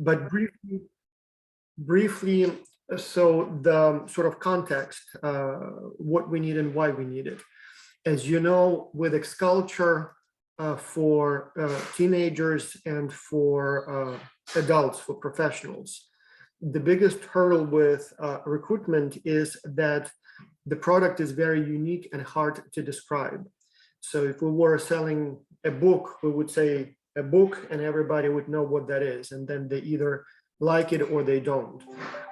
But briefly, so the sort of context, what we need and why we need it. As you know, with Xculture, for teenagers and for adults, for professionals, the biggest hurdle with recruitment is that the product is very unique and hard to describe. So if we were selling a book, we would say a book and everybody would know what that is. And then they either like it or they don't.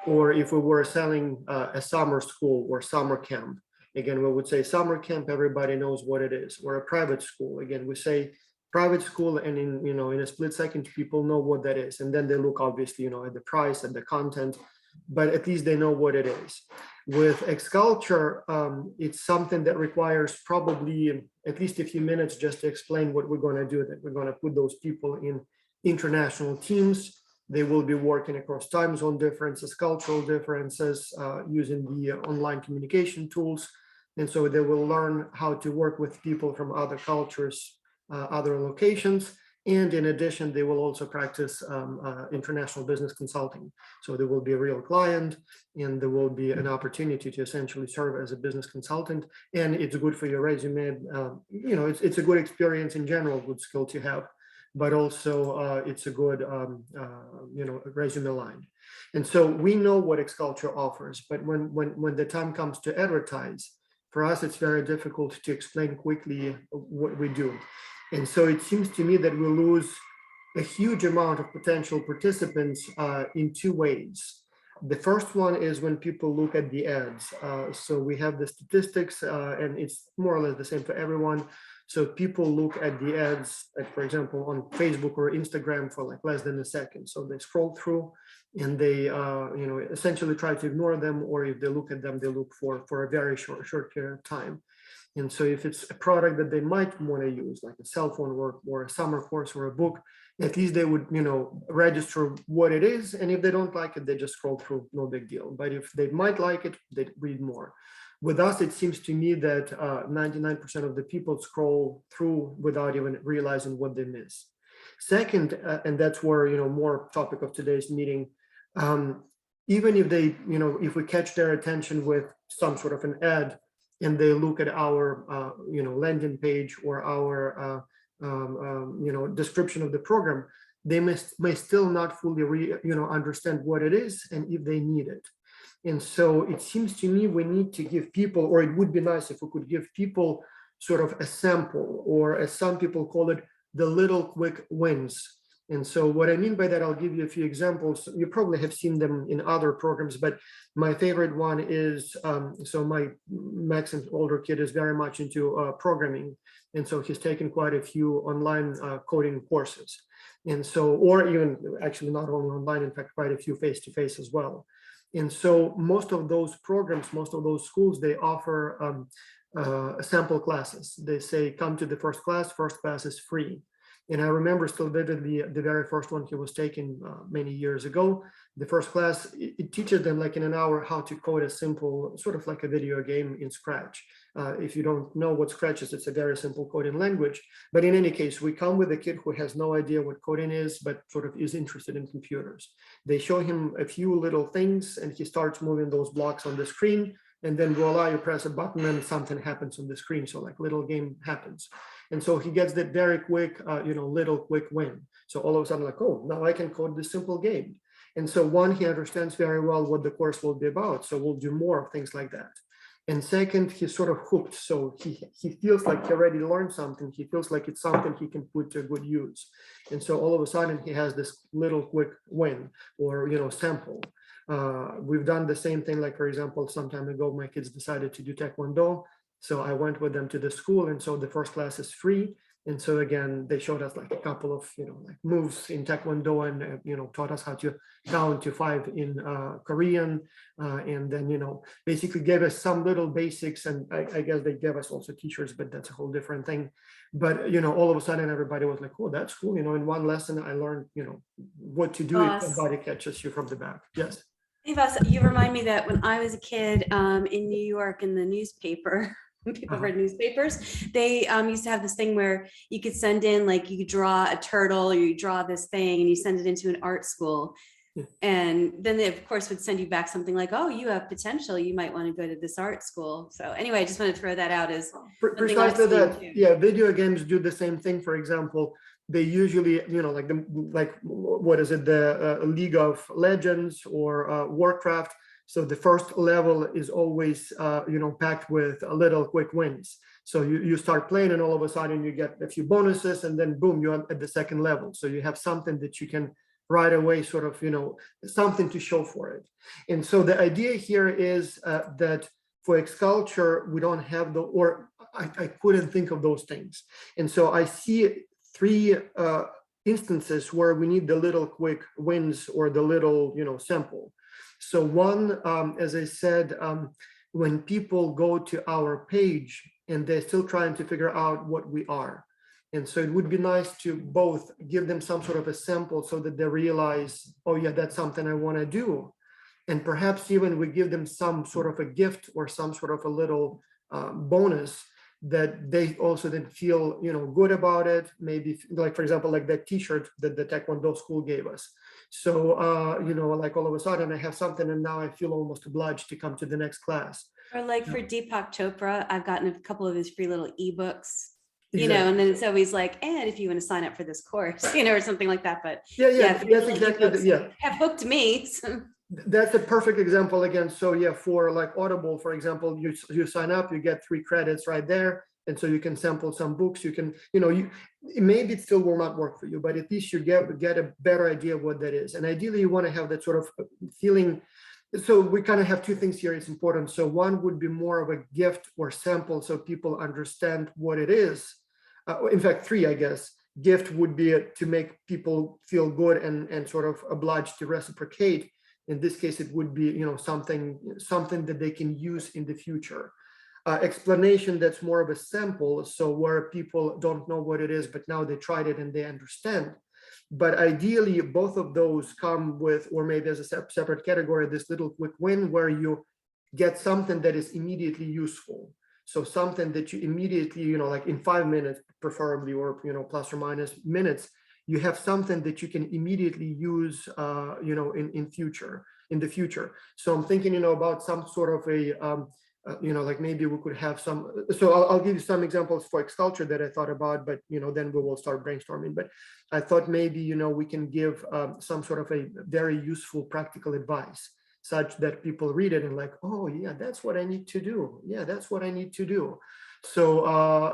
Or if we were selling a summer school or summer camp, again, we would say summer camp, everybody knows what it is. Or a private school, again, we say private school, and in a split second, people know what that is. And then they look obviously, at the price and the content, but at least they know what it is. With Xculture, it's something that requires probably at least a few minutes just to explain what we're going to do. That we're going to put those people in international teams. They will be working across time zone differences, cultural differences, using the online communication tools. And so they will learn how to work with people from other cultures, other locations. And in addition, they will also practice international business consulting. So there will be a real client, and there will be an opportunity to essentially serve as a business consultant. And it's good for your resume. It's a good experience in general, good skill to have, but also it's a good, resume line. And so we know what Xculture offers, but when the time comes to advertise, for us, it's very difficult to explain quickly what we do. And so it seems to me that we lose a huge amount of potential participants in two ways. The first one is when people look at the ads. So we have the statistics, and it's more or less the same for everyone. So people look at the ads, for example, on Facebook or Instagram for like less than a second. So they scroll through and they, essentially try to ignore them, or if they look at them, they look for a very short period of time. And so if it's a product that they might want to use, like a cell phone or a summer course or a book, at least they would, register what it is. And if they don't like it, they just scroll through, no big deal. But if they might like it, they read more. With us, it seems to me that 99% of the people scroll through without even realizing what they miss. Second, and that's where, more topic of today's meeting, even if they, if we catch their attention with some sort of an ad, and they look at our, landing page or our, description of the program, they may still not fully, understand what it is and if they need it. And so it seems to me we need to give people, or it would be nice if we could give people sort of a sample, or as some people call it, the little quick wins. And so what I mean by that, I'll give you a few examples. You probably have seen them in other programs, but my favorite one is, so my Maxim's older kid is very much into programming. And so he's taken quite a few online coding courses. And so, or even actually not only online, in fact, quite a few face-to-face as well. And so most of those programs, most of those schools, they offer sample classes. They say, come to the first class is free. And I remember still vividly the very first one he was taking many years ago. The first class, it teaches them like in an hour how to code a simple, sort of like a video game in Scratch. If you don't know what Scratch is, it's a very simple coding language. But in any case, we come with a kid who has no idea what coding is, but sort of is interested in computers. They show him a few little things and he starts moving those blocks on the screen. And then voila, you press a button and something happens on the screen. So like little game happens. And so he gets that very quick, little quick win. So all of a sudden like, oh, now I can code this simple game. And so one, he understands very well what the course will be about. So we'll do more of things like that. And second, he's sort of hooked. So he feels like he already learned something. He feels like it's something he can put to good use. And so all of a sudden he has this little quick win or, sample. We've done the same thing, like, for example, some time ago, my kids decided to do Taekwondo. So I went with them to the school. And so the first class is free. And so again, they showed us like a couple of, like moves in Taekwondo and, taught us how to count to 5 in Korean. And then, basically gave us some little basics. And I guess they gave us also teachers, but that's a whole different thing. But, all of a sudden, everybody was like, oh, that's cool. In one lesson, I learned, what to do if somebody catches you from the back. Yes. Hey, Vas, you remind me that when I was a kid in New York in the newspaper, people read newspapers, they used to have this thing where you could send in, like, you could draw a turtle or you draw this thing and you send it into an art school. And then they, of course, would send you back something like, oh, you have potential, you might want to go to this art school. So anyway, I just want to throw that out as precisely that. Yeah, video games do the same thing. For example, they usually, like what is it, the League of Legends or Warcraft. So the first level is always, packed with little quick wins. So you start playing and all of a sudden you get a few bonuses and then boom, you're at the second level. So you have something that you can right away sort of, something to show for it. And so the idea here is that for X-Culture, we don't have I couldn't think of those things. And so I see three instances where we need the little quick wins or the little, sample. So one, as I said, when people go to our page and they're still trying to figure out what we are. And so it would be nice to both give them some sort of a sample so that they realize, oh yeah, that's something I want to do. And perhaps even we give them some sort of a gift or some sort of a little bonus that they also then feel, good about it. Maybe like, for example, like that t-shirt that the Taekwondo school gave us. So, like all of a sudden I have something and now I feel almost obliged to come to the next class. Or like for Deepak Chopra, I've gotten a couple of his free little ebooks. Exactly. And then it's always like, and if you want to sign up for this course, or something like that. But that's exactly have hooked me. So. That's a perfect example again. So yeah, for like Audible, for example, you sign up, you get 3 credits right there. And so you can sample some books. You can, maybe it still will not work for you, but at least you get a better idea of what that is. And ideally you want to have that sort of feeling. So we kind of have 2 things here. It's important. So one would be more of a gift or sample so people understand what it is. In fact, 3, I guess. Gift would be to make people feel good and sort of obliged to reciprocate. In this case, it would be, something that they can use in the future. Explanation, that's more of a sample. So where people don't know what it is, but now they tried it and they understand. But ideally, both of those come with, or maybe as a separate category, this little quick win where you get something that is immediately useful. So something that you immediately, like in 5 minutes, preferably, or, plus or minus minutes, you have something that you can immediately use, in the future. So I'm thinking, about some sort of a, like maybe we could have some, so I'll give you some examples for X-Culture that I thought about, but, then we will start brainstorming. But I thought maybe, we can give some sort of a very useful practical advice, such that people read it and like, oh yeah, that's what I need to do. Yeah, that's what I need to do. So,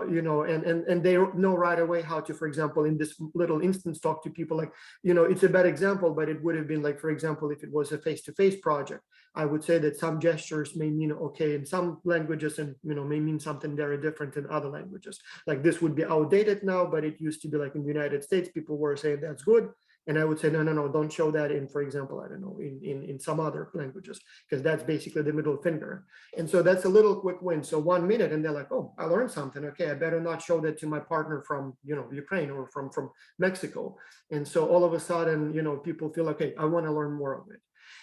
and they know right away how to, for example, in this little instance, talk to people like, it's a bad example, but it would have been like, for example, if it was a face-to-face project, I would say that some gestures may mean okay in some languages and, may mean something very different in other languages. Like this would be outdated now, but it used to be like in the United States, people were saying that's good. And I would say, no, don't show that in, for example, I don't know, in some other languages, because that's basically the middle finger. And so that's a little quick win. So 1 minute and they're like, oh, I learned something. Okay, I better not show that to my partner from, Ukraine or from Mexico. And so all of a sudden, people feel, okay, I want to learn more of it.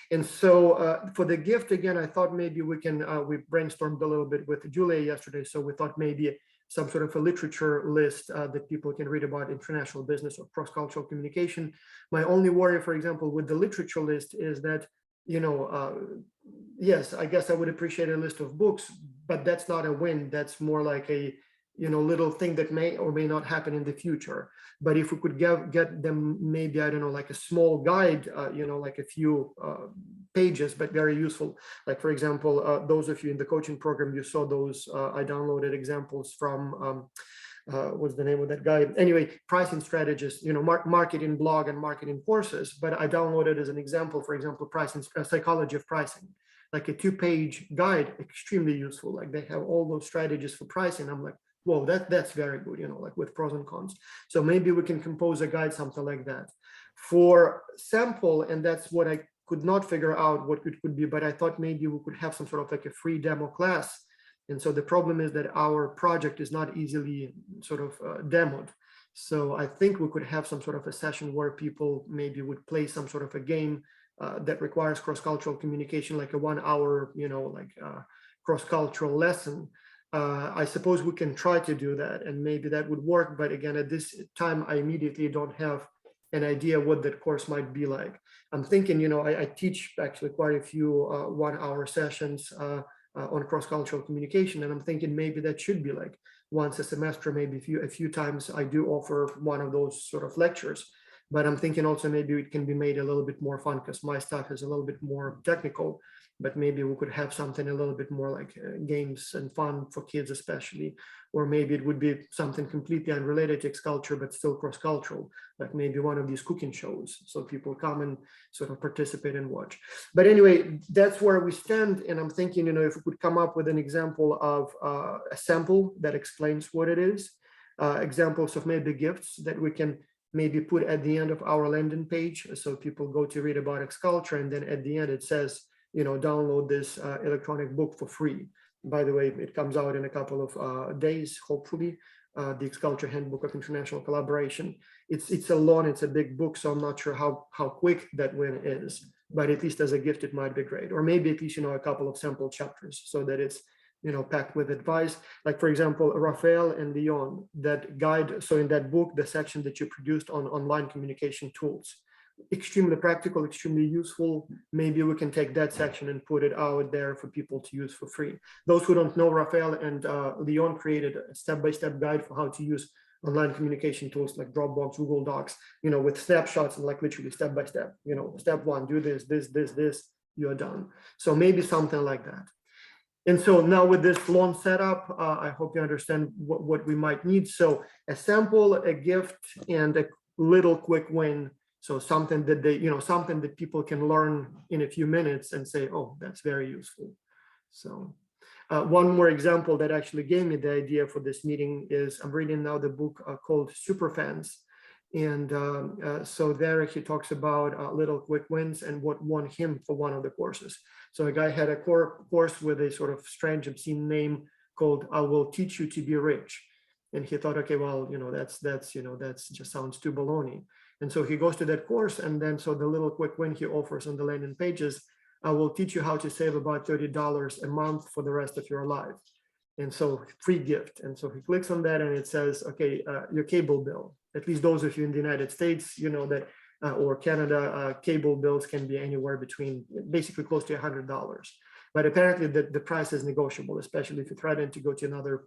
And so for the gift, again, I thought maybe we can, we brainstormed a little bit with Julia yesterday. So we thought maybe some sort of a literature list that people can read about international business or cross-cultural communication. My only worry, for example, with the literature list is that, yes, I guess I would appreciate a list of books, but that's not a win. That's more like a, little thing that may or may not happen in the future. But if we could get them maybe, I don't know, like a small guide, like a few pages, but very useful. Like, for example, those of you in the coaching program, you saw those, I downloaded examples from, what's the name of that guy? Anyway, pricing strategists, marketing blog and marketing courses, but I downloaded as an example, for example, pricing, psychology of pricing, like a 2-page guide, extremely useful. Like they have all those strategies for pricing. I'm like, whoa, that's very good, like with pros and cons. So maybe we can compose a guide, something like that. For sample, and that's what I could not figure out what it could be, but I thought maybe we could have some sort of like a free demo class. And so the problem is that our project is not easily sort of demoed. So I think we could have some sort of a session where people maybe would play some sort of a game that requires cross-cultural communication, like a 1 hour, cross-cultural lesson. I suppose we can try to do that, and maybe that would work. But again, at this time, I immediately don't have an idea what that course might be like. I'm thinking, I teach actually quite a few 1-hour sessions on cross-cultural communication, and I'm thinking maybe that should be like once a semester, maybe a few times I do offer one of those sort of lectures. But I'm thinking also maybe it can be made a little bit more fun, because my stuff is a little bit more technical, but maybe we could have something a little bit more like games and fun for kids especially, or maybe it would be something completely unrelated to culture but still cross-cultural, like maybe one of these cooking shows, so people come and sort of participate and watch. But anyway, that's where we stand, and I'm thinking, if we could come up with an example of a sample that explains what it is, examples of maybe gifts that we can maybe put at the end of our landing page, so people go to read about culture, and then at the end it says, download this electronic book for free. By the way, it comes out in a couple of days, hopefully, the Culture Handbook of International Collaboration. It's a big book, so I'm not sure how quick that win is, but at least as a gift, it might be great. Or maybe at least, a couple of sample chapters, so that it's, packed with advice. Like, for example, Raphael and Leon, that guide. So in that book, the section that you produced on online communication tools, extremely practical, extremely useful. Maybe we can take that section and put it out there for people to use for free. Those who don't know, Raphael and Leon created a step-by-step guide for how to use online communication tools like Dropbox, Google Docs, with snapshots and like literally step-by-step, step one, do this, you're done. So maybe something like that. And so now with this long setup, I hope you understand what we might need. So a sample, a gift, and a little quick win. So something that something that people can learn in a few minutes and say, oh, that's very useful. So one more example that actually gave me the idea for this meeting is I'm reading now the book called Superfans. And so there he talks about little quick wins and what won him for one of the courses. So a guy had a course with a sort of strange, obscene name called "I Will Teach You to Be Rich," and he thought, okay, well, that's just sounds too baloney. And so he goes to that course, and then so the little quick win he offers on the landing pages, "I will teach you how to save about $30 a month for the rest of your life." And so free gift. And so he clicks on that, and it says, okay, your cable bill. At least those of you in the United States, that or Canada, cable bills can be anywhere between basically close to $100. But apparently the price is negotiable, especially if you threaten to go to another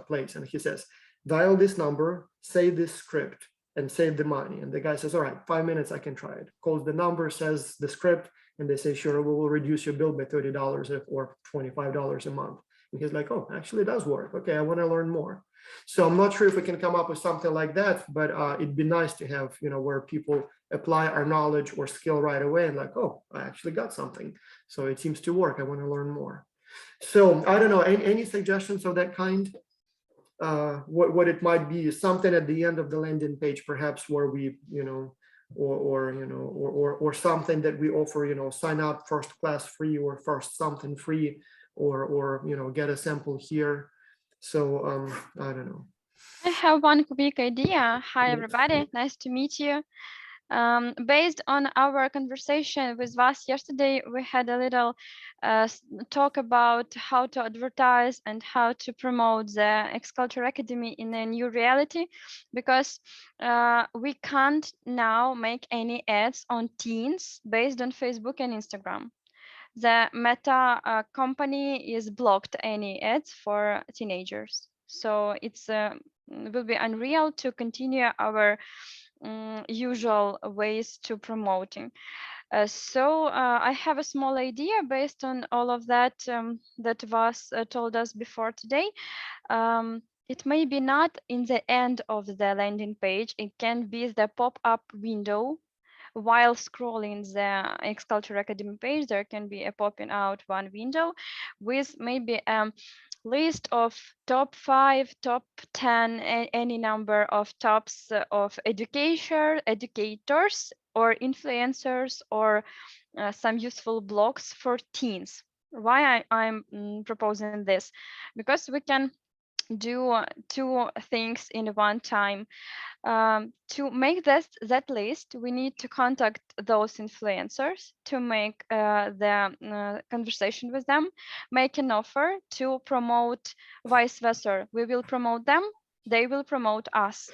place. And he says, dial this number, say this script, and save the money. And the guy says, all right, 5 minutes, I can try it. Calls the number, says the script, and they say, sure, we will reduce your bill by $30 or $25 a month. And he's like, oh, actually it does work. Okay, I want to learn more. So I'm not sure if we can come up with something like that, but it'd be nice to have, where people apply our knowledge or skill right away and like, oh, I actually got something. So it seems to work. I want to learn more. So I don't know, any suggestions of that kind? What it might be is something at the end of the landing page, perhaps, where we, or something that we offer, sign up first class free or first something free, or get a sample here. So I don't know. I have one quick idea. Hi, Yes. everybody. Nice to meet you. Based on our conversation with Vas yesterday, we had a little talk about how to advertise and how to promote the X-Culture Academy in a new reality, because we can't now make any ads on teens based on Facebook and Instagram. The Meta company is blocked any ads for teenagers. So it's will be unreal to continue our usual ways to promoting. So I have a small idea based on all of that that was told us before today. It may be not in the end of the landing page. It can be the pop-up window. While scrolling the X-Culture Academy page, there can be a popping out one window with maybe a list of top 5, top 10, any number of tops of educators or influencers, or some useful blogs for teens. Why I'm proposing this? Because we can do two things in one time. To make that list, we need to contact those influencers to make the conversation with them, make an offer to promote, vice versa. We will promote them, they will promote us.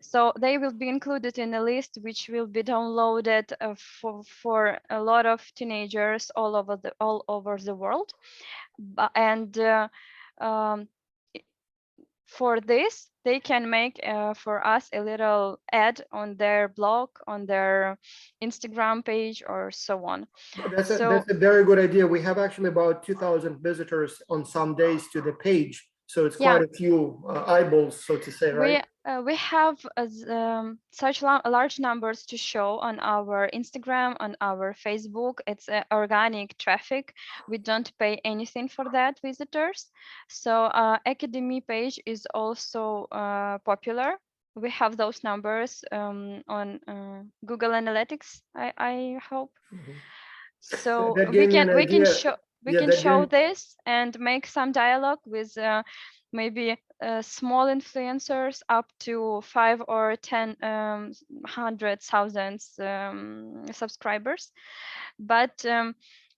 So they will be included in a list which will be downloaded for a lot of teenagers all over the world. And um, for this, they can make for us a little ad on their blog, on their Instagram page, or so on. That's a very good idea. We have actually about 2,000 visitors on some days to the page. So it's quite a few eyeballs, so to say, right? We have such large numbers to show on our Instagram, on our Facebook. It's organic traffic. We don't pay anything for that, visitors. So Academy page is also popular. We have those numbers on Google Analytics, I hope. So That we gave me an idea. can show this and make some dialogue with maybe small influencers up to 5 or 10 100,000 subscribers. But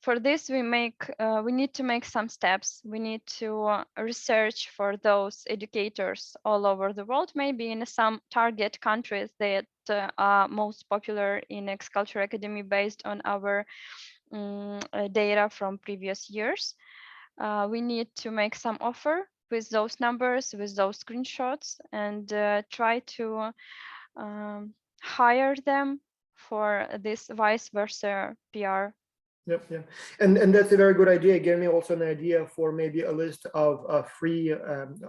for this, we need to make some steps. We need to research for those educators all over the world, maybe in some target countries that are most popular in X-Culture Academy based on our data from previous years. We need to make some offer with those numbers, with those screenshots, and try to hire them for this vice versa PR. Yep. And that's a very good idea. It gave me also an idea for maybe a list of free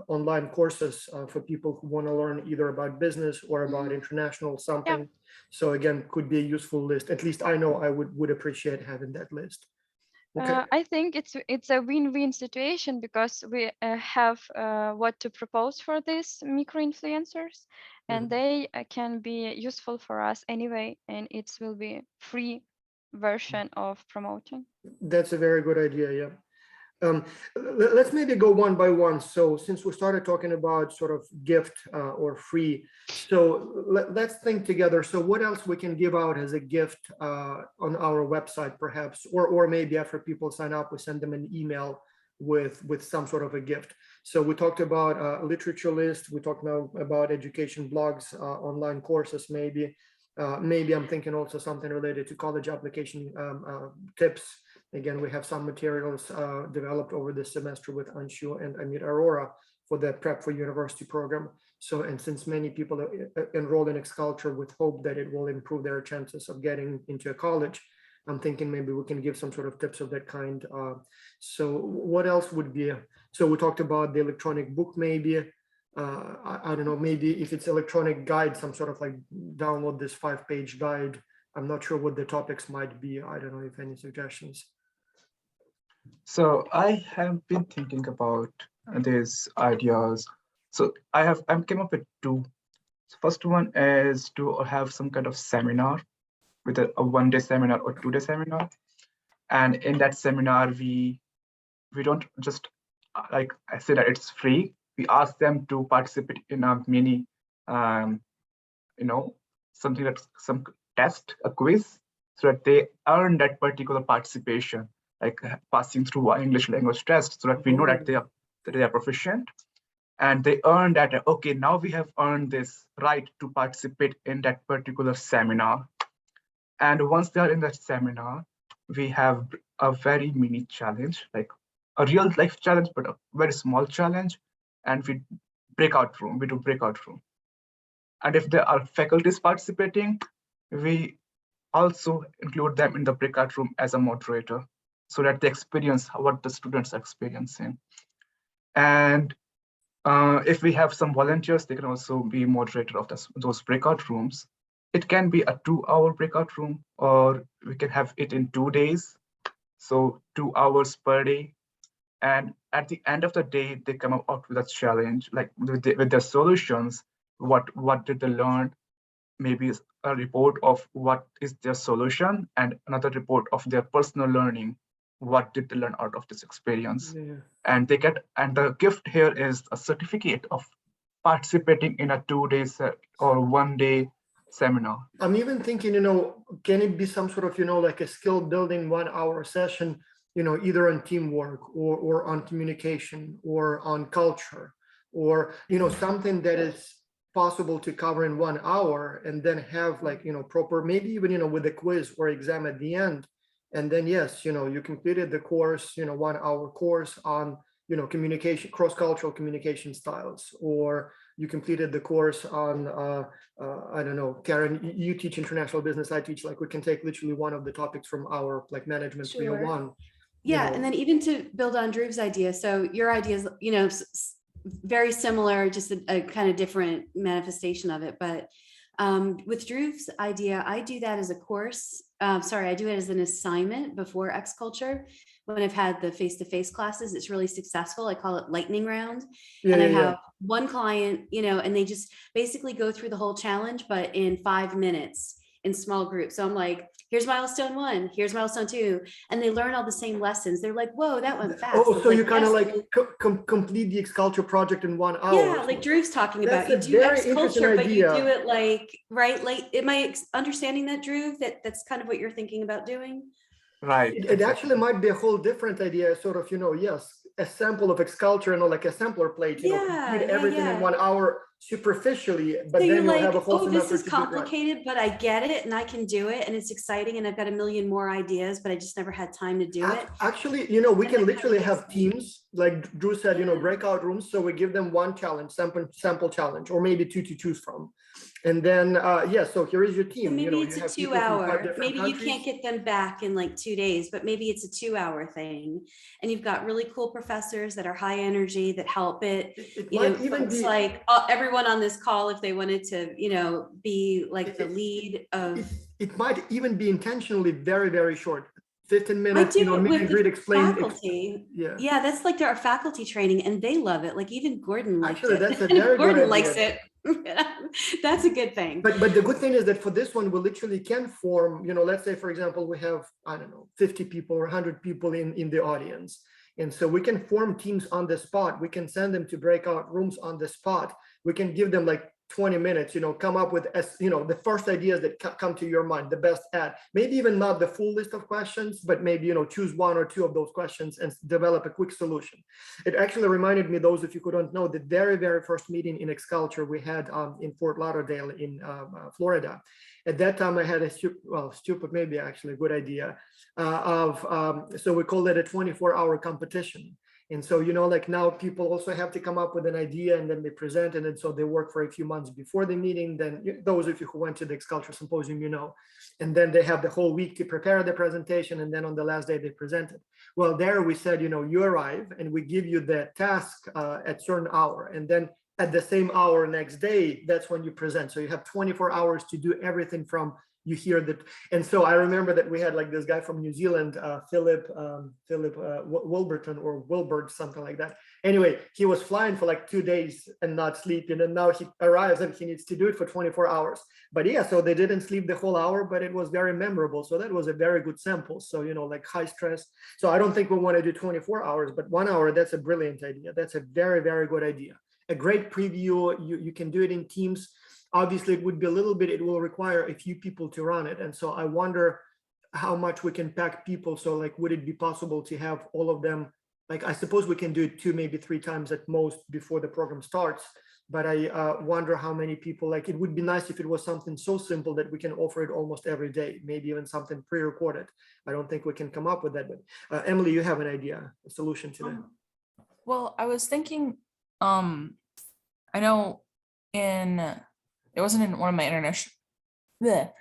online courses for people who want to learn either about business or about international something. So again, could be a useful list. At least I know I would appreciate having that list. Okay. I think it's a win-win situation because we have what to propose for these micro influencers, and they can be useful for us anyway, and it will be free version of promoting. That's a very good idea. Yeah. Let's maybe go one by one. So since we started talking about sort of gift or free, so let's think together. So what else we can give out as a gift on our website, perhaps, or maybe after people sign up, we send them an email with some sort of a gift. So we talked about a literature list. We talked now about education blogs, online courses, maybe. Maybe I'm thinking also something related to college application tips. Again, we have some materials developed over this semester with Anshu and Amit Arora for the Prep for University program. So, and since many people are enrolled in X-Culture with hope that it will improve their chances of getting into a college, I'm thinking maybe we can give some sort of tips of that kind. So what else would be? So we talked about the electronic book, maybe. I don't know, maybe if it's electronic guide, some sort of like download this 5-page guide. I'm not sure what the topics might be. I don't know if any suggestions. So I have been thinking about these ideas. So I came up with two. So first one is to have some kind of seminar with a 1-day seminar or 2-day seminar. And in that seminar, we don't just, like I said, that it's free. We ask them to participate in a mini, something that's some test, a quiz, so that they earn that particular participation, like passing through an English language test, so that we know that they are proficient. And they earn that, okay, now we have earned this right to participate in that particular seminar. And once they are in that seminar, we have a very mini challenge, like a real life challenge, but a very small challenge. And we do breakout room. And if there are faculties participating, we also include them in the breakout room as a moderator, so that they experience what the students are experiencing. And if we have some volunteers, they can also be moderator of those breakout rooms. It can be a 2-hour breakout room, or we can have it in 2 days. So 2 hours per day. And at the end of the day, they come out with a challenge, like with their solutions. What did they learn? Maybe a report of what is their solution, and another report of their personal learning. what did they learn out of this experience. Yeah. And the gift here is a certificate of participating in a 2-day or 1-day seminar. I'm even thinking, can it be some sort of, like a skill building 1-hour session, either on teamwork or on communication or on culture, or, something that is possible to cover in 1 hour, and then have like, proper, maybe even, with a quiz or exam at the end. And then, yes, you completed the course, 1-hour course on, communication, cross-cultural communication styles, or you completed the course on, I don't know, Karen, you teach international business, I teach, like, we can take literally one of the topics from our like management Sure. 301. Yeah, and then even to build on Drew's idea, so your idea is, very similar, just a kind of different manifestation of it. But with Drew's idea, I do that as a course. I do it as an assignment before X Culture. When I've had the face-to-face classes, it's really successful. I call it lightning round. And I have one client, and they just basically go through the whole challenge, but in 5 minutes in small groups. So I'm like, here's milestone 1, here's milestone 2, and they learn all the same lessons. They're like, whoa, that went fast. Oh, so you kind of yes, like complete the X Culture project in 1 hour. yeah, like Drew's talking about. You do X Culture, but you do it like, right? Like, am I understanding that, Drew? That's kind of what you're thinking about doing? Right. It actually might be a whole different idea, sort of, yes, a sample of X Culture, like a sampler plate, complete everything in 1 hour superficially, but so then you're you'll like, have a whole oh, this semester is to do it right. complicated, but I get it and I can do it and it's exciting and I've got a million more ideas, but I just never had time to do it. Actually, we can literally have teams, like Drew said, breakout rooms. So we give them one challenge, sample challenge, or maybe 2 to choose from. And then, so here is your team. So maybe you it's a have 2 people from 5 hour, different maybe countries. you can't get them back in like 2 days, but maybe it's a 2 hour thing. And you've got really cool professors that are high energy that help it. It might even be like everyone on this call, if they wanted to, be like the lead of. It might even be intentionally very, very short. 15 minutes, I do it with the explain. faculty. Yeah, that's like our faculty training and they love it. Like even Gordon liked Actually, it. that's a very Gordon good likes idea. it. That's a good thing. But the good thing is that for this one, we literally can form, let's say, for example, we have, I don't know, 50 people or 100 people in the audience. And so we can form teams on the spot. We can send them to breakout rooms on the spot. We can give them like 20 minutes, come up with, the first ideas that come to your mind, the best ad, maybe even not the full list of questions, but maybe, choose 1 or 2 of those questions and develop a quick solution. It actually reminded me, those of you who don't know, the very, very first meeting in X Culture we had in Fort Lauderdale in Florida. At that time, I had a stupid, maybe actually a good idea so we called it a 24-hour competition. And so, like now people also have to come up with an idea and then they present it. And so they work for a few months before the meeting. Then those of you who went to the X Culture Symposium, and then they have the whole week to prepare the presentation. And then on the last day they present it. Well, there we said, you arrive and we give you the task at certain hour. And then at the same hour next day, that's when you present. So you have 24 hours to do everything from you hear that. And so I remember that we had like this guy from New Zealand, Philip Wilburton or Wilbert, something like that. Anyway, he was flying for like 2 days and not sleeping. And now he arrives and he needs to do it for 24 hours. But yeah, so they didn't sleep the whole hour, but it was very memorable. So that was a very good sample. So, like high stress. So I don't think we want to do 24 hours, but 1 hour, that's a brilliant idea. That's a very, very good idea. A great preview. You can do it in teams. Obviously, it would be it will require a few people to run it. And so I wonder how much we can pack people. So like, would it be possible to have all of them? Like, I suppose we can do it 2, maybe 3 times at most before the program starts. But I wonder how many people, like, it would be nice if it was something so simple that we can offer it almost every day, maybe even something pre-recorded. I don't think we can come up with that, but Emily, you have an idea, a solution to that. Well, I was thinking, I know it wasn't in one of my international, when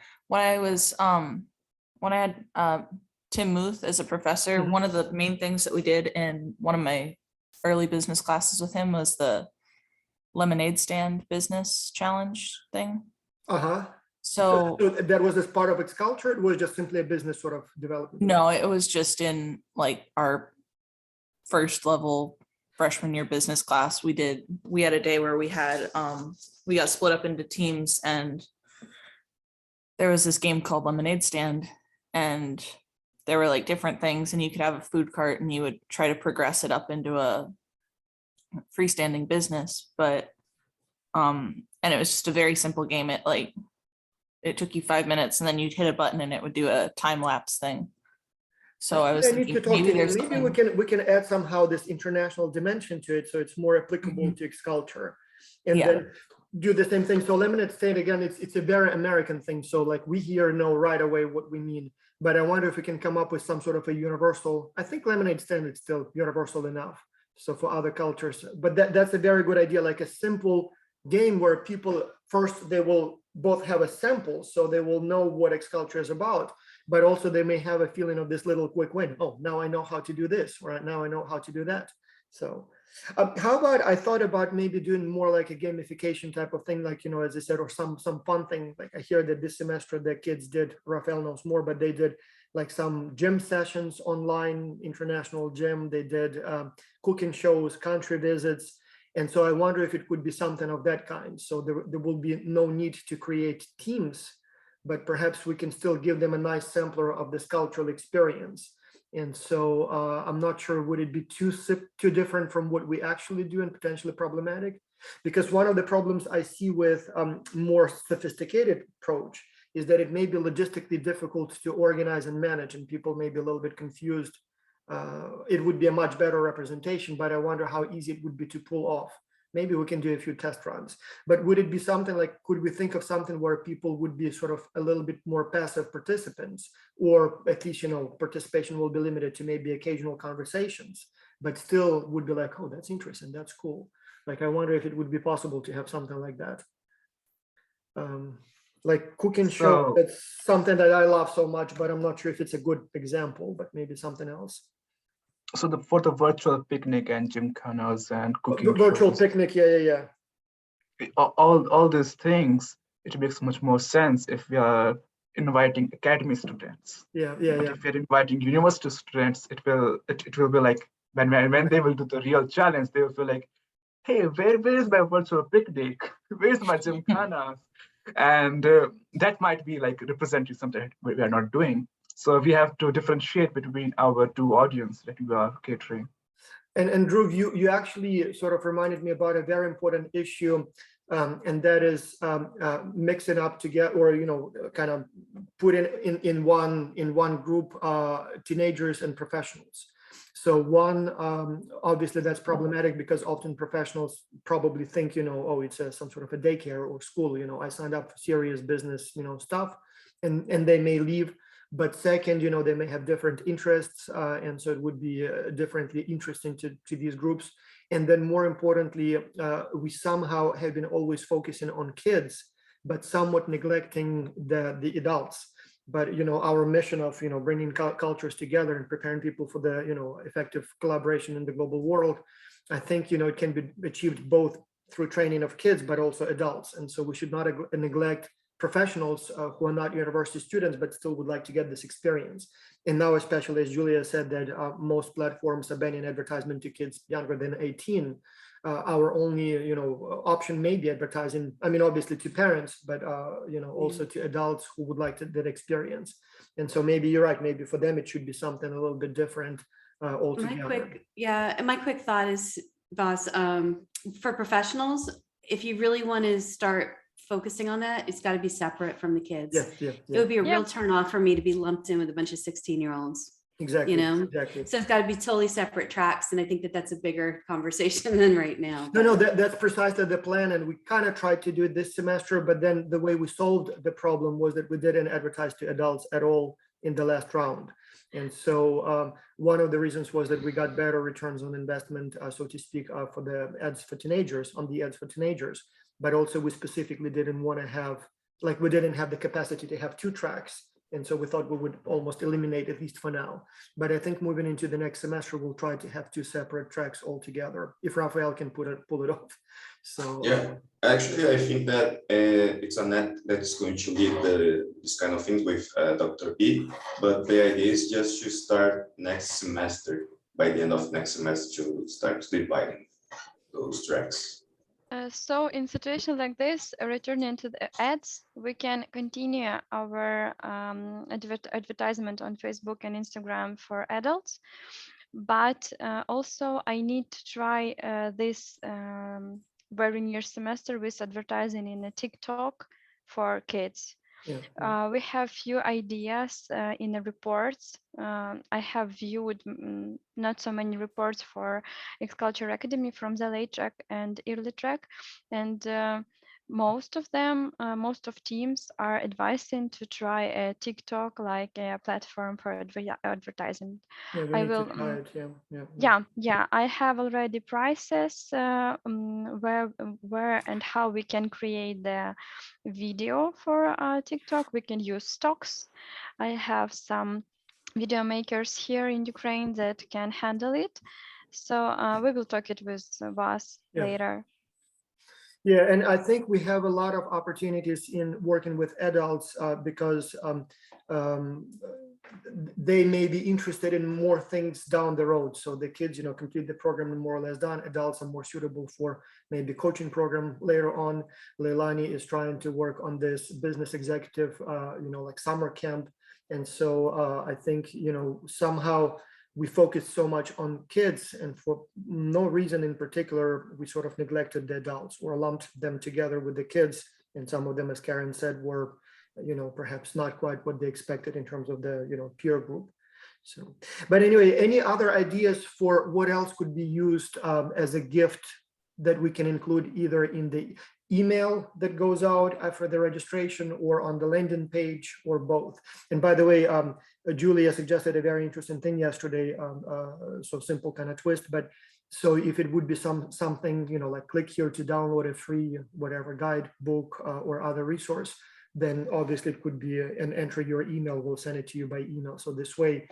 I had Tim Muth as a professor, one of the main things that we did in one of my early business classes with him was the lemonade stand business challenge thing. So that was as part of X Culture. It was just simply a business sort of development. No, it was just in like our first level freshman year business class. We had a day where we got split up into teams and there was this game called Lemonade Stand, and there were like different things, and you could have a food cart and you would try to progress it up into a freestanding business. But and it was just a very simple game. It took you 5 minutes, and then you'd hit a button and it would do a time lapse thing. So I was I need thinking to talk to maybe you. there's Maybe something. we can add somehow this international dimension to it, so it's more applicable to culture, and Yeah. then do the same thing. So lemonade stand, again, it's a very American thing. So like we here know right away what we mean, but I wonder if we can come up with some sort of a universal. I think lemonade stand is still universal enough. So for other cultures, but that's a very good idea, like a simple game where people first, they will both have a sample, so they will know what X culture is about, but also they may have a feeling of this little quick win. Oh, now I know how to do this, or now I know how to do that. So how about, I thought about maybe doing more like a gamification type of thing, like, as I said, or some fun thing. Like I hear that this semester the kids did, Rafael knows more, but they did like some gym sessions online, international gym. They did cooking shows, country visits. And so I wonder if it could be something of that kind. So there will be no need to create teams, but perhaps we can still give them a nice sampler of this cultural experience. And so I'm not sure, would it be too different from what we actually do and potentially problematic? Because one of the problems I see with more sophisticated approach is that it may be logistically difficult to organize and manage, and people may be a little bit confused. It would be a much better representation, but I wonder how easy it would be to pull off. Maybe we can do a few test runs, but would it be something like, could we think of something where people would be sort of a little bit more passive participants, or at least, participation will be limited to maybe occasional conversations, but still would be like, oh, that's interesting, that's cool. Like, I wonder if it would be possible to have something like that. Like cooking show, that's something that I love so much, but I'm not sure if it's a good example, but maybe something else. So for the virtual picnic and gymkhanas and cooking virtual shows, picnic, yeah. all these things, it makes much more sense if we are inviting academy students. Yeah. If we're inviting university students, it will be like when they will do the real challenge, they will feel like, hey, where is my virtual picnic? Where's my gymkhana? And that might be like representing something we are not doing. So we have to differentiate between our two audiences that we are catering. And Drew, you actually sort of reminded me about a very important issue, and that is mixing up together, or kind of put in one group teenagers and professionals. So one, obviously that's problematic because often professionals probably think, oh, it's some sort of a daycare or school. I signed up for serious business, stuff, and they may leave. But second, they may have different interests, and so it would be differently interesting to these groups. And then more importantly, we somehow have been always focusing on kids, but somewhat neglecting the adults. But our mission of bringing cultures together and preparing people for the effective collaboration in the global world, I think it can be achieved both through training of kids, but also adults. And so we should not neglect professionals who are not university students, but still would like to get this experience. And now, especially as Julia said, that most platforms are banning advertisement to kids younger than 18. Our only, option may be advertising. I mean, obviously to parents, but also to adults who would like that experience. And so maybe you're right. Maybe for them it should be something a little bit different altogether. My quick thought is, Boss, for professionals, if you really want to start focusing on that, it's got to be separate from the kids. Yeah. It would be a real turn off for me to be lumped in with a bunch of 16-year-olds. Exactly. Exactly. So it's got to be totally separate tracks, and I think that's a bigger conversation than right now. No, that's precisely the plan, and we kind of tried to do it this semester, but then the way we solved the problem was that we didn't advertise to adults at all in the last round. And so one of the reasons was that we got better returns on investment, so to speak, for the ads for teenagers, but also we specifically didn't want to have, like, we didn't have the capacity to have two tracks. And so we thought we would almost eliminate, at least for now. But I think moving into the next semester, we'll try to have two separate tracks altogether, if Rafael can pull it off. So yeah, actually, I think that it's a net that's going to lead this kind of things with Dr. P. But the idea is just to start next semester, by the end of next semester, to start dividing those tracks. So in situations like this, returning to the ads, we can continue our advertisement on Facebook and Instagram for adults. But also I need to try this very near semester with advertising in a TikTok for kids. Yeah. We have few ideas in the reports. I have viewed not so many reports for X-Culture Academy from the late track and early track, and most of them, most of teams are advising to try a TikTok like a platform for advertising. Yeah, we I need to will. try it. Yeah. Yeah, I have already prices where and how we can create the video for TikTok. We can use stocks. I have some video makers here in Ukraine that can handle it. So we will talk it with Vas Yeah. later. Yeah, and I think we have a lot of opportunities in working with adults because they may be interested in more things down the road. So the kids, complete the program and more or less done. Adults are more suitable for maybe coaching program later on. Leilani is trying to work on this business executive, like summer camp. And so I think, somehow we focused so much on kids, and for no reason in particular, we sort of neglected the adults or lumped them together with the kids. And some of them, as Karen said, were, perhaps not quite what they expected in terms of the, peer group. So, but anyway, any other ideas for what else could be used as a gift that we can include either in the email that goes out after the registration or on the landing page, or both? And by the way, Julia suggested a very interesting thing yesterday, so simple kind of twist, but so if it would be something, like click here to download a free whatever guide, book, or other resource, then obviously it could be an enter your email, we'll send it to you by email. So this way,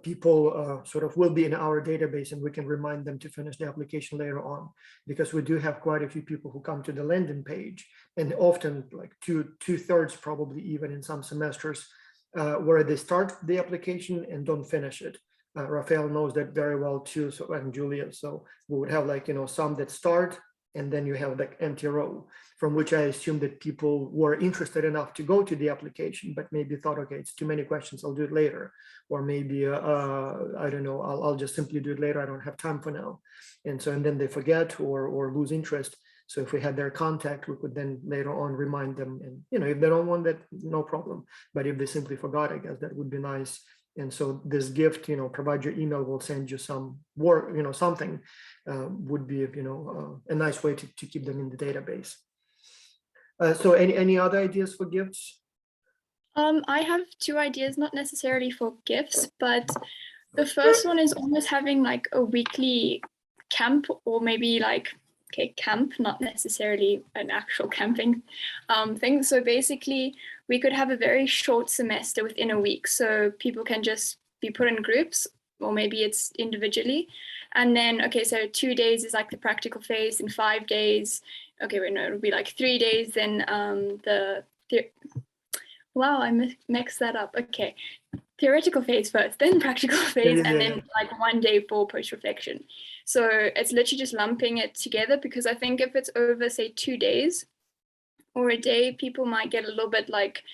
people sort of will be in our database and we can remind them to finish the application later on, because we do have quite a few people who come to the landing page, and often like two-thirds probably even in some semesters, where they start the application and don't finish it. Rafael knows that very well too, so, and Julia. So we would have like, some that start, and then you have like empty row, from which I assume that people were interested enough to go to the application, but maybe thought, okay, it's too many questions, I'll do it later. Or maybe, I don't know, I'll just simply do it later, I don't have time for now. And so, and then they forget or lose interest. So if we had their contact, we could then later on remind them. And, if they don't want that, no problem. But if they simply forgot, I guess that would be nice. And so this gift, provide your email, we'll send you some work, something would be, a nice way to keep them in the database. So any other ideas for gifts? I have two ideas, not necessarily for gifts, but the first one is almost having like a weekly camp, or maybe like, camp, not necessarily an actual camping thing. So basically we could have a very short semester within a week. So people can just be put in groups, or maybe it's individually. And then, so 2 days is like the practical phase, and 5 days, it'll be like 3 days, then wow, I mixed that up. Okay, theoretical phase first, then practical phase, and then like 1 day for post-reflection. So it's literally just lumping it together, because I think if it's over, say, 2 days or a day, people might get a little bit like,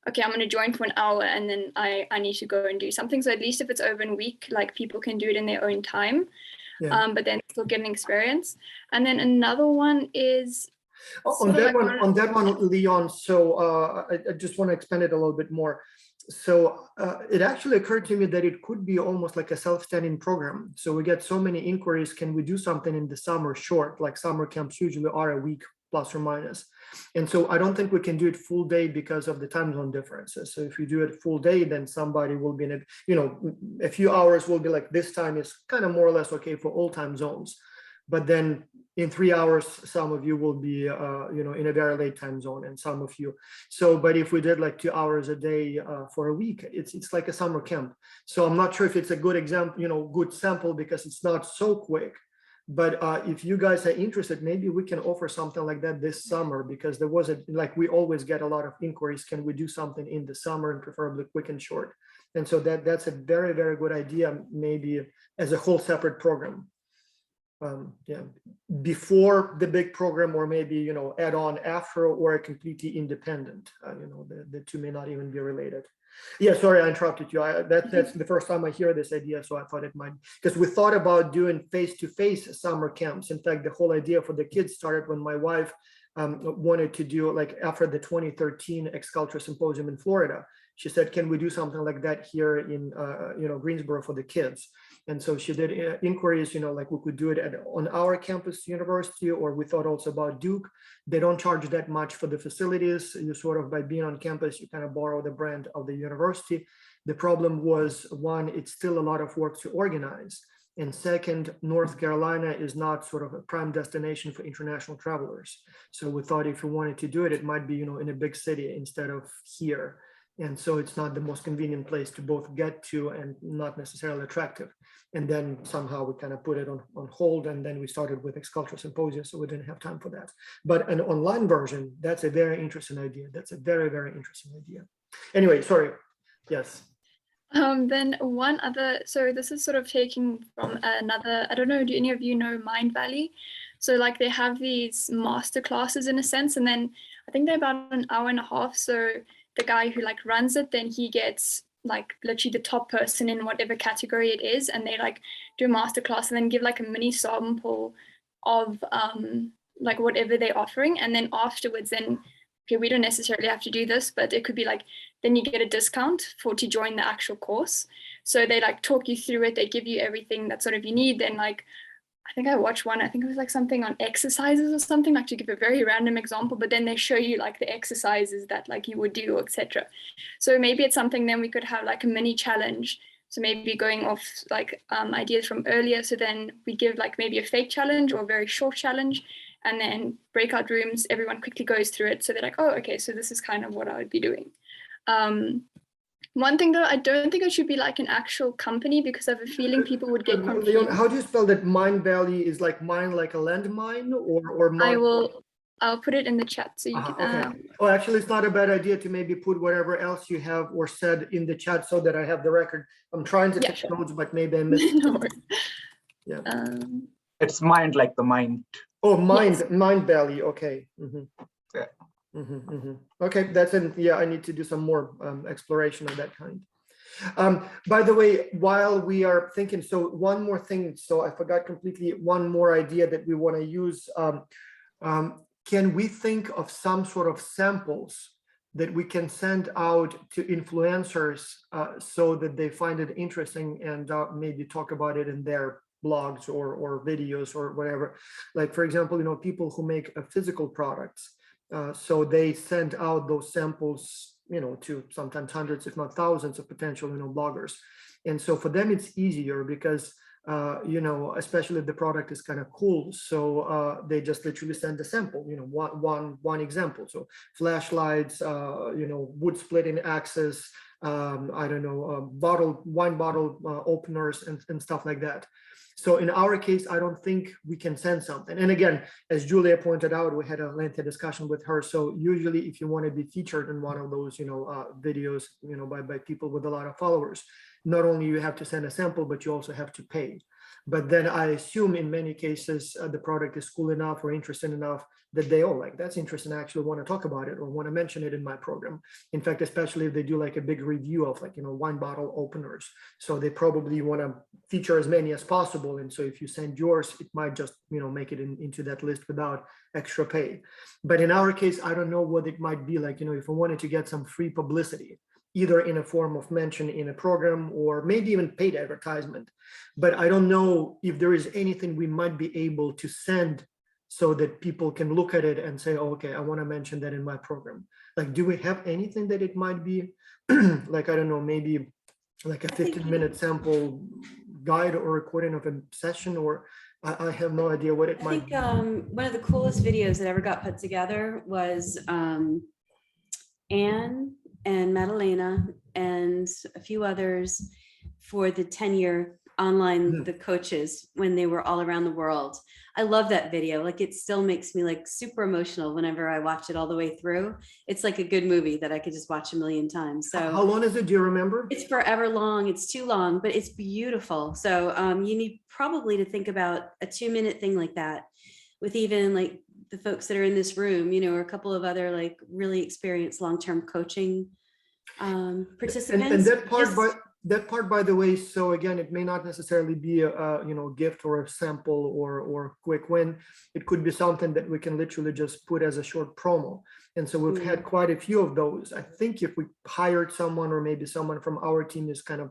okay, I'm going to join for an hour and then I need to go and do something. So at least if it's over a week, like people can do it in their own time, but then still get an experience. And then another one is on that one, Leon. So I just want to expand it a little bit more. So it actually occurred to me that it could be almost like a self-standing program. So we get so many inquiries, can we do something in the summer short, like summer camps usually are a week plus or minus. And so I don't think we can do it full day because of the time zone differences. So if you do it full day, then somebody will be in it, a few hours will be like, this time is kind of more or less okay for all time zones. But then in 3 hours, some of you will be, in a very late time zone, and some of you. So, but if we did like 2 hours a day for a week, it's like a summer camp. So I'm not sure if it's a good example, good sample, because it's not so quick. But if you guys are interested, maybe we can offer something like that this summer, because there was we always get a lot of inquiries. Can we do something in the summer, and preferably quick and short? And so that's a very, very good idea, maybe as a whole separate program. yeah, before the big program, or maybe, you know, add on after, or a completely independent. You know, the two may not even be related. Yeah, sorry, I interrupted you. That's the first time I hear this idea, so I thought it might, because we thought about doing face-to-face summer camps. In fact, the whole idea for the kids started when my wife wanted to do, like, after the 2013 X-Culture Symposium in Florida. She said, can we do something like that here in, you know, Greensboro for the kids? And so she did inquiries, you know, like we could do it on our campus university, or we thought also about Duke. They don't charge that much for the facilities. You sort of, by being on campus, you kind of borrow the brand of the university. The problem was, one, it's still a lot of work to organize. And second, North Carolina is not sort of a prime destination for international travelers. So we thought if we wanted to do it, it might be, you know, in a big city instead of here. And so it's not the most convenient place to both get to, and not necessarily attractive. And then somehow we kind of put it on hold, and then we started with X-Culture Symposium, so we didn't have time for that. But an online version, that's a very interesting idea. That's a very, very interesting idea. Anyway, sorry. Yes. Then one other, so this is sort of taking from another, I don't know, do any of you know Mind Valley? So like they have these master classes in a sense, and then I think they're about an hour and a half. So the guy who like runs it, then he gets like literally the top person in whatever category it is, and they like do a master class and then give like a mini sample of like whatever they're offering. And then afterwards, then, okay, we don't necessarily have to do this, but it could be like, then you get a discount to join the actual course. So they like talk you through it. They give you everything that sort of you need. Then like, I think I watched one, I think it was like something on exercises or something, like to give a very random example, but then they show you like the exercises that like you would do, etc. So maybe it's something then we could have like a mini challenge. So maybe going off like ideas from earlier. So then we give like maybe a fake challenge or a very short challenge, and then breakout rooms, everyone quickly goes through it. So they're like, oh, okay, so this is kind of what I would be doing. One thing though, I don't think it should be like an actual company, because I have a feeling people would get confused. Leon, how do you spell that? Mind Valley is like mine, like a landmine, or mine? I'll put it in the chat so you can. Okay. Oh, actually, it's not a bad idea to maybe put whatever else you have or said in the chat so that I have the record. I'm trying to take notes, but maybe I missed. No worries. Yeah. It's mind, like the mind. Oh, Mind Yes. Mind Valley. Okay. Yeah. Okay, that's in. Yeah, I need to do some more exploration of that kind. By the way, while we are thinking, so one more thing. So I forgot completely. One more idea that we want to use. Can we think of some sort of samples that we can send out to influencers so that they find it interesting and maybe talk about it in their blogs or videos or whatever? Like, for example, you know, people who make physical products. So they send out those samples, you know, to sometimes hundreds, if not thousands of potential, you know, bloggers. And so for them, it's easier because, you know, especially if the product is kind of cool. So they just literally send a sample, you know, one example. So flashlights, you know, wood splitting axes, I don't know, wine bottle openers and stuff like that. So in our case, I don't think we can send something. And again, as Julia pointed out, we had a lengthy discussion with her. So usually if you want to be featured in one of those, you know, videos, you know, by people with a lot of followers, not only you have to send a sample, but you also have to pay. But then I assume in many cases, the product is cool enough or interesting enough that they all like, that's interesting, I actually want to talk about it or want to mention it in my program. In fact, especially if they do like a big review of like, you know, wine bottle openers. So they probably want to feature as many as possible. And so if you send yours, it might just, you know, make it into that list without extra pay. But in our case, I don't know what it might be like, you know, if I wanted to get some free publicity, either in a form of mention in a program or maybe even paid advertisement. But I don't know if there is anything we might be able to send so that people can look at it and say, oh, okay, I want to mention that in my program. Like, do we have anything that it might be like, I don't know, maybe like a 15-minute sample guide or recording of a session, or I have no idea what it might be. One of the coolest videos that ever got put together was Anne and Madalena and a few others for the 10-year online, the coaches, when they were all around the world. I love that video. Like, it still makes me like super emotional whenever I watch it all the way through. It's like a good movie that I could just watch a million times. How So long is it? Do you remember? it's forever long. It's too long, but it's beautiful. So you need probably to think about a 2-minute thing like that with even like the folks that are in this room, you know, or a couple of other like really experienced long-term coaching participants. And that part, Just- by the way, so again, it may not necessarily be a you know, gift or a sample or quick win. It could be something that we can literally just put as a short promo. And so we've had quite a few of those. I think if we hired someone, or maybe someone from our team is kind of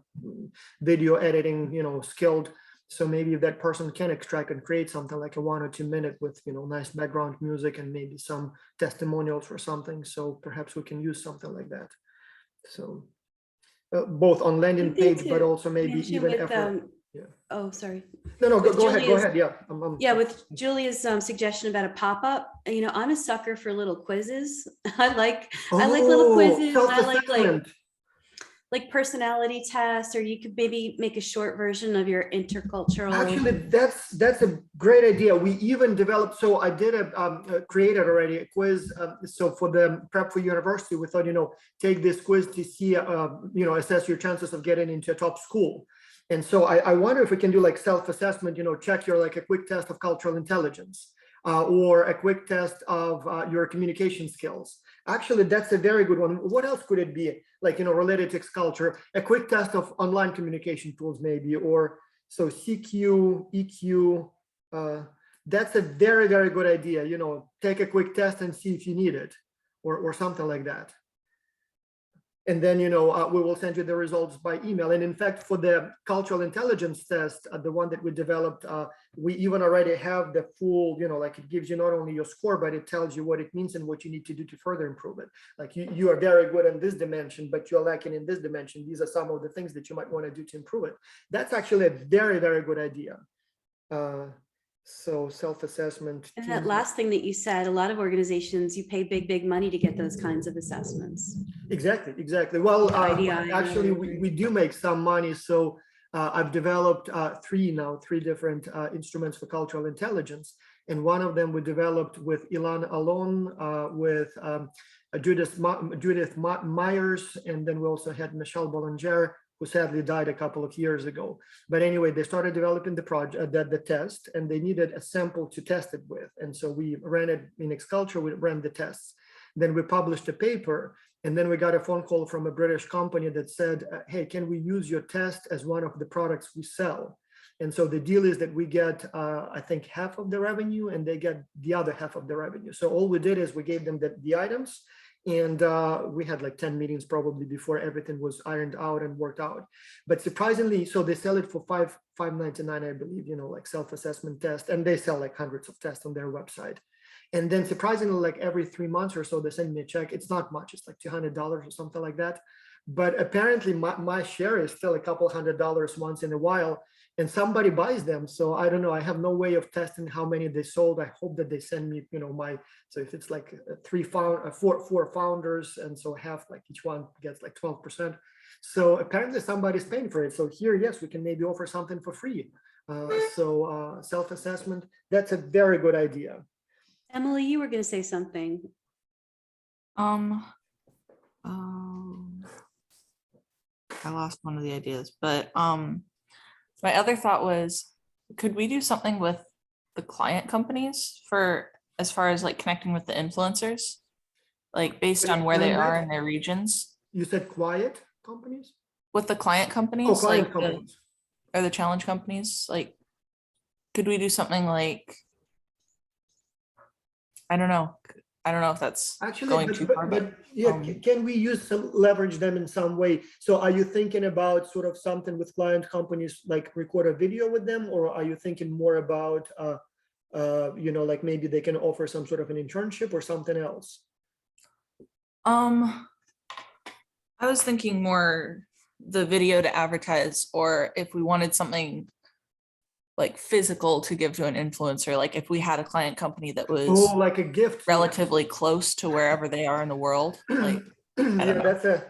video editing, you know, skilled. So maybe if that person can extract and create something like a 1 or 2 minute with, you know, nice background music and maybe some testimonials or something. So perhaps we can use something like that. So both on landing One thing page, but to also maybe mention even with, effort. oh, sorry. No, with go ahead. Go Julia's- ahead. Yeah. Yeah, with Julia's suggestion about a pop-up, you know, I'm a sucker for little quizzes. I like little quizzes. I like personality tests, or you could maybe make a short version of your intercultural. Actually, that's a great idea. We even developed, so I did created already a quiz. So for the prep for university, we thought, you know, take this quiz to see, you know, assess your chances of getting into a top school. And so I wonder if we can do like self-assessment, you know, check your like a quick test of cultural intelligence or a quick test of your communication skills. Actually, that's a very good one. What else could it be? Like, you know, related to culture, a quick test of online communication tools, maybe, or so CQ, EQ. That's a very, very good idea. You know, take a quick test and see if you need it, or something like that. And then, you know, we will send you the results by email. And in fact, for the cultural intelligence test, the one that we developed, we even already have the full, you know, like it gives you not only your score, but it tells you what it means and what you need to do to further improve it. Like you are very good in this dimension, but you're lacking in this dimension. These are some of the things that you might want to do to improve it. That's actually a very, very good idea. So self-assessment. And that last thing that you said, a lot of organizations, you pay big money to get those kinds of assessments. Exactly. Well, IDI, actually, we do make some money. So I've developed three different instruments for cultural intelligence. And one of them we developed with Ilan Alon, with Judith Myers, and then we also had Michelle Bollinger, who sadly died a couple of years ago. But anyway, they started developing the project, the test, and they needed a sample to test it with. And so we ran it in Xculture, we ran the tests. Then we published a paper, and then we got a phone call from a British company that said, hey, can we use your test as one of the products we sell? And so the deal is that we get, I think, half of the revenue, and they get the other half of the revenue. So all we did is we gave them the items, and we had like 10 meetings probably before everything was ironed out and worked out. But surprisingly, so they sell it for $5.99, I believe, you know, like self-assessment test, and they sell like hundreds of tests on their website. And then surprisingly, like every 3 months or so, they send me a check. It's not much, it's like $200 or something like that. But apparently my share is still a couple $100 once in a while, and somebody buys them. So I don't know, I have no way of testing how many they sold. I hope that they send me, you know, so if it's like four founders, and so half, like each one gets like 12%. So apparently somebody's paying for it. So here, yes, we can maybe offer something for free. So self-assessment, that's a very good idea. Emily, you were going to say something. I lost one of the ideas, but my other thought was, could we do something with the client companies for as far as like connecting with the influencers, like based on where they are in their regions? You said quiet companies? With the client companies, Oh, client like companies. or the challenge companies, like could we do something like, I don't know if that's Actually, going too far, but yeah, can we use some leverage them in some way? So are you thinking about sort of something with client companies, like record a video with them, or are you thinking more about, you know, like maybe they can offer some sort of an internship or something else? I was thinking more the video to advertise, or if we wanted something like physical to give to an influencer, like if we had a client company that was like a gift, relatively close to wherever they are in the world, like yeah,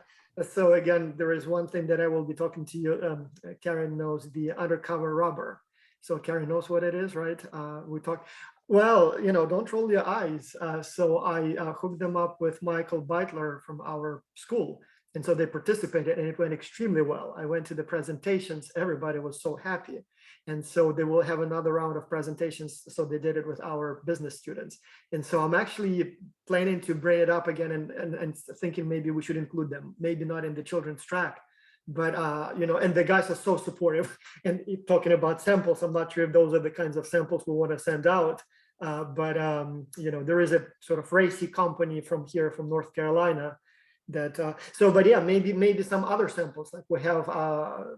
So again, there is one thing that I will be talking to you. Karen knows the undercover rubber. So Karen knows what it is, right? We talk. Well, don't roll your eyes. So I hooked them up with Michael Beitler from our school. And so they participated and it went extremely well. I went to the presentations. Everybody was so happy. And so they will have another round of presentations. So they did it with our business students. And so I'm actually planning to bring it up again and thinking maybe we should include them, maybe not in the children's track, but and the guys are so supportive. And talking about samples, I'm not sure if those are the kinds of samples we want to send out. But there is a sort of racy company from here, from North Carolina, that but yeah, maybe some other samples, like we have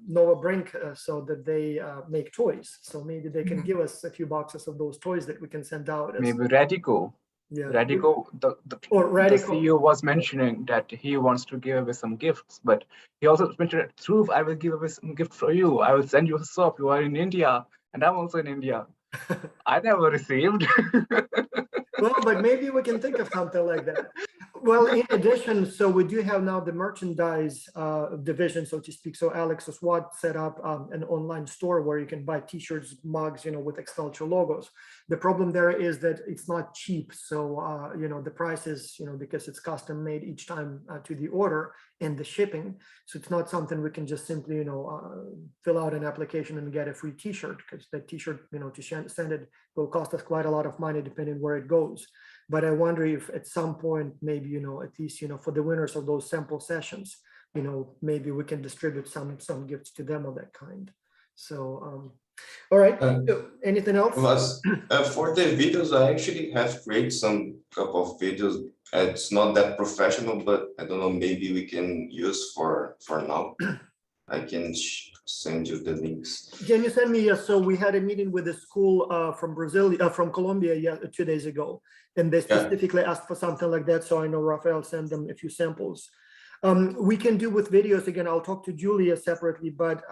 Noah Brink, so that they make toys, so maybe they can give us a few boxes of those toys that we can send out as, Maybe Radico. yeah, Radico, the Radico. CEO was mentioning that he wants to give away some gifts, but he also mentioned that, Dhruv, I will give away some gift for you. I will send you a soap. You are in India, and I'm also in India. I never received. Well, but maybe we can think of something like that. Well, in addition, so we do have now the merchandise division, so to speak. So Alex Swat set up an online store where you can buy t-shirts, mugs, with Xculture logos. The problem there is that it's not cheap. So, the price is, because it's custom made each time to the order and the shipping. So it's not something we can just simply, fill out an application and get a free t-shirt, because that t-shirt, to send it will cost us quite a lot of money depending where it goes. But I wonder if at some point, maybe, at least, for the winners of those sample sessions, maybe we can distribute some gifts to them of that kind. So, all right, anything else? For the videos, I actually have created some couple of videos. It's not that professional, but I don't know, maybe we can use for now. I can send you the links. Can you send me? So we had a meeting with a school from Brazil, from Colombia, 2 days ago, and they specifically asked for something like that. So I know Rafael sent them a few samples. We can do with videos again. I'll talk to Julia separately, but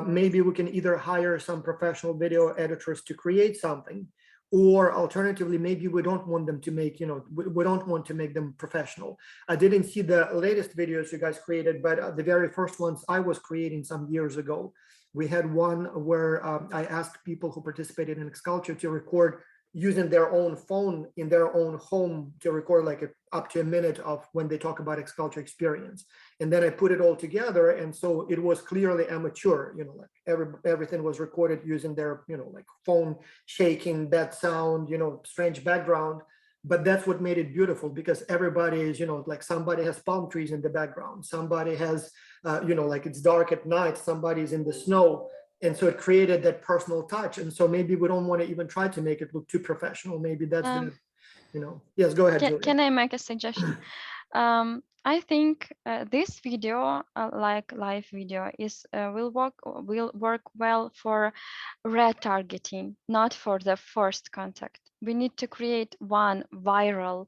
maybe we can either hire some professional video editors to create something, or alternatively, maybe we don't want them to make, we don't want to make them professional. I didn't see the latest videos you guys created, but the very first ones I was creating some years ago. We had one where I asked people who participated in Xculture to record using their own phone in their own home, to record like up to a minute of when they talk about Xculture experience. And then I put it all together. And so it was clearly amateur, like everything was recorded using their, like phone shaking, bad sound, strange background. But that's what made it beautiful, because everybody is, like somebody has palm trees in the background. Somebody has, like it's dark at night, somebody's in the snow. And so it created that personal touch. And so maybe we don't want to even try to make it look too professional. Maybe that's yes, go ahead, Julia. Can I make a suggestion? I think this video, like live video, will work well for retargeting, not for the first contact. We need to create one viral,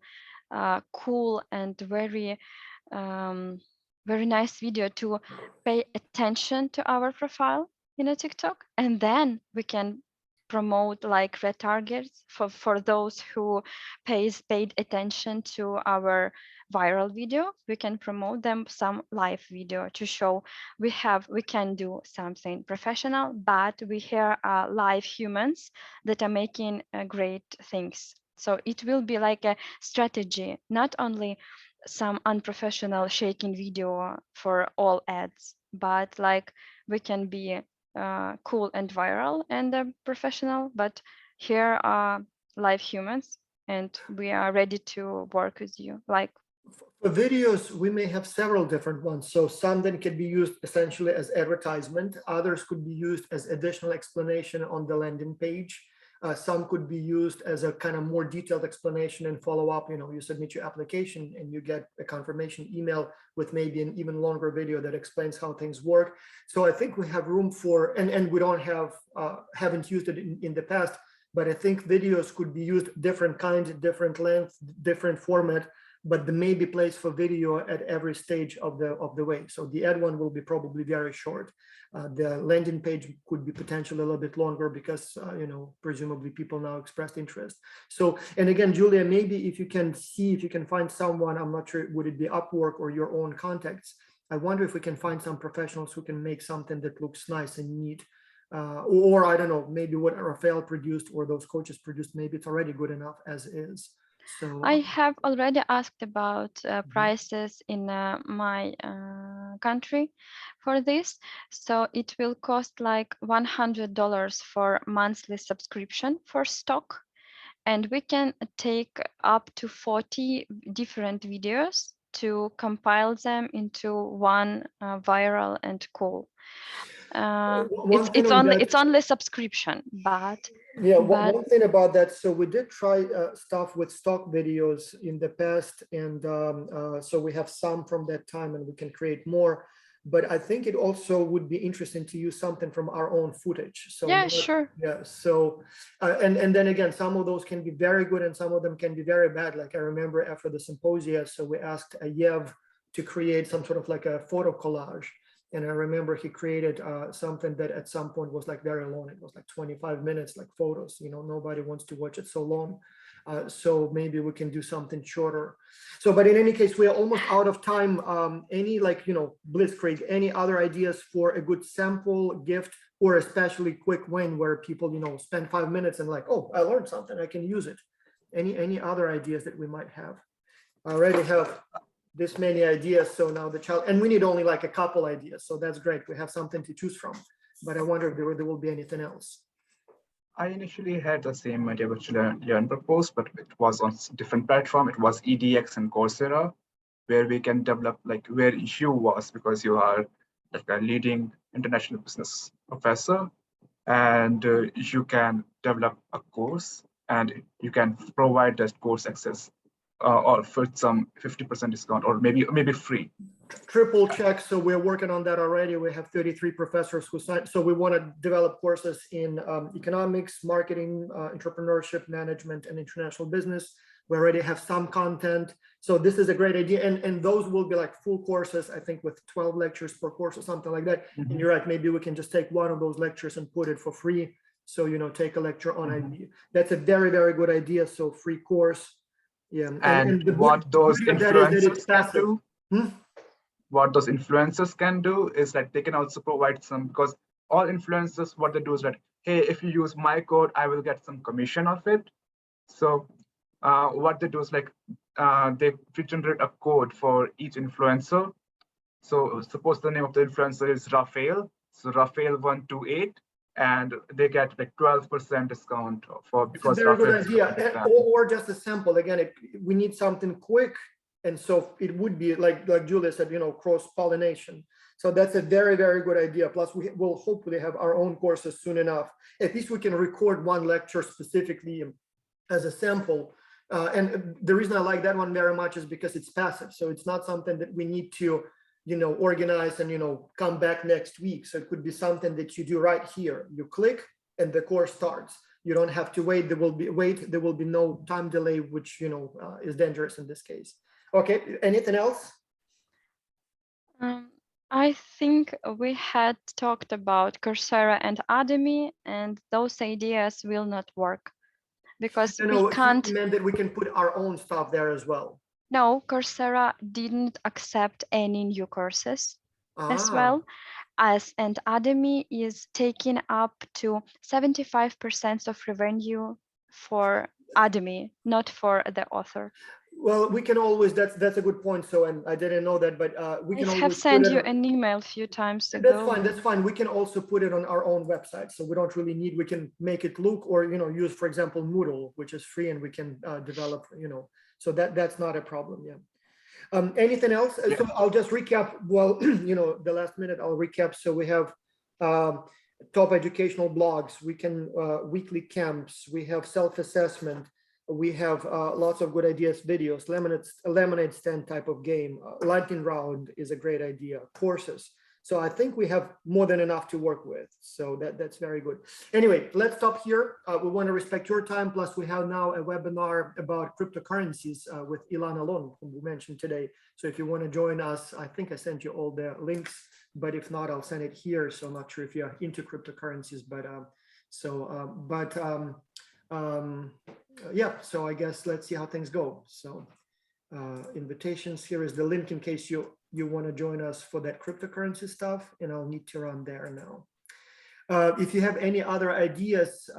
cool and very nice video to pay attention to our profile in a TikTok, and then we can promote like retargets for those who paid attention to our viral video. We can promote them some live video to show we can do something professional, but we here are live humans that are making great things. So it will be like a strategy, not only some unprofessional shaking video for all ads, but like we can be cool and viral and professional, but here are live humans and we are ready to work with you. Like for videos, we may have several different ones. So some then can be used essentially as advertisement. Others could be used as additional explanation on the landing page. Some could be used as a kind of more detailed explanation and follow up. You submit your application and you get a confirmation email with maybe an even longer video that explains how things work. So I think we have room for, and we don't have, haven't used it in the past, but I think videos could be used different kinds, different length, different format. but there may be place for video at every stage of the way. So the ad one will be probably very short. The landing page could be potentially a little bit longer because, presumably people now expressed interest. So, and again, Julia, maybe if you can see, if you can find someone, I'm not sure, would it be Upwork or your own contacts? I wonder if we can find some professionals who can make something that looks nice and neat. Or I don't know, maybe what Rafael produced or those coaches produced, maybe it's already good enough as is. So I have already asked about prices in my country for this. So it will cost like $100 for monthly subscription for stock. And we can take up to 40 different videos to compile them into one viral and cool. It's only subscription, but yeah, one thing about that, so we did try stuff with stock videos in the past, and so we have some from that time and we can create more, but I think it also would be interesting to use something from our own footage. So yeah, sure. Yeah, so and then again, some of those can be very good and some of them can be very bad. Like I remember after the symposia, so we asked Yev to create some sort of like a photo collage. And I remember he created something that at some point was like very long. It was like 25 minutes, like photos, nobody wants to watch it so long. So maybe we can do something shorter. So, but in any case, we are almost out of time. Any Blitzkrieg, any other ideas for a good sample gift or especially quick win where people, spend 5 minutes and like, oh, I learned something, I can use it. Any other ideas that we might have? I already have this many ideas, so now the child, and we need only like a couple ideas, so that's great, we have something to choose from, but I wonder if there will be anything else. I initially had the same idea which Leon proposed, but it was on different platform. It was EDX and Coursera, where we can develop like where you was, because you are like a leading international business professor, and you can develop a course and you can provide that course access or for some 50% discount or maybe free. Triple check, so we're working on that already. We have 33 professors who signed, so we want to develop courses in economics, marketing, entrepreneurship, management, and international business. We already have some content, so this is a great idea, and those will be like full courses, I think with 12 lectures per course or something like that. And you're right, maybe we can just take one of those lectures and put it for free, so take a lecture on ID. That's a very, very good idea. So free course. Yeah, and what those influencers can do, what those influencers can do is that they can also provide some, because all influencers, what they do is that, hey, if you use my code, I will get some commission of it. So what they do is like they generate a code for each influencer. So suppose the name of the influencer is Rafael, so Rafael128. And they get like 12% discount for because very good idea. Or just a sample. Again, we need something quick, and so it would be like Julia said, cross-pollination. So that's a very, very good idea. Plus, we will hopefully have our own courses soon enough. At least we can record one lecture specifically as a sample. And the reason I like that one very much is because it's passive. So it's not something that we need to organize and, come back next week. So it could be something that you do right here. You click and the course starts. You don't have to wait. There will be no time delay, which, is dangerous in this case. Okay, anything else? I think we had talked about Coursera and Udemy, and those ideas will not work because we can't. He meant that we can put our own stuff there as well. No, Coursera didn't accept any new courses as well, and Udemy is taking up to 75% of revenue for Udemy, not for the author. Well, we can always, that's a good point. So, and I didn't know that, but we can always have sent you an email a few times ago. That's fine. We can also put it on our own website. So we don't really need, we can make it look or, use, for example, Moodle, which is free, and we can develop, so that's not a problem. Yeah. Anything else? Yeah. So I'll just recap. Well, the last minute I'll recap. So we have top educational blogs. We can weekly camps. We have self-assessment. We have lots of good ideas, videos, lemonade stand type of game. Lightning round is a great idea. Courses. So I think we have more than enough to work with. So that's very good. Anyway, let's stop here. We want to respect your time. Plus, we have now a webinar about cryptocurrencies with Ilana Long, whom we mentioned today. So if you want to join us, I think I sent you all the links, but if not, I'll send it here. So I'm not sure if you're into cryptocurrencies, but yeah, so I guess let's see how things go. So invitations, here is the link in case you want to join us for that cryptocurrency stuff, and I'll need to run there now. If you have any other ideas,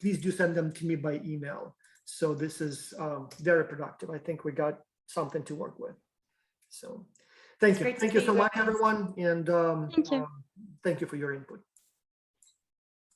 please do send them to me by email. So this is very productive. I think we got something to work with. So thank you. Thank you so much, everyone. And Thank you. thank you for your input.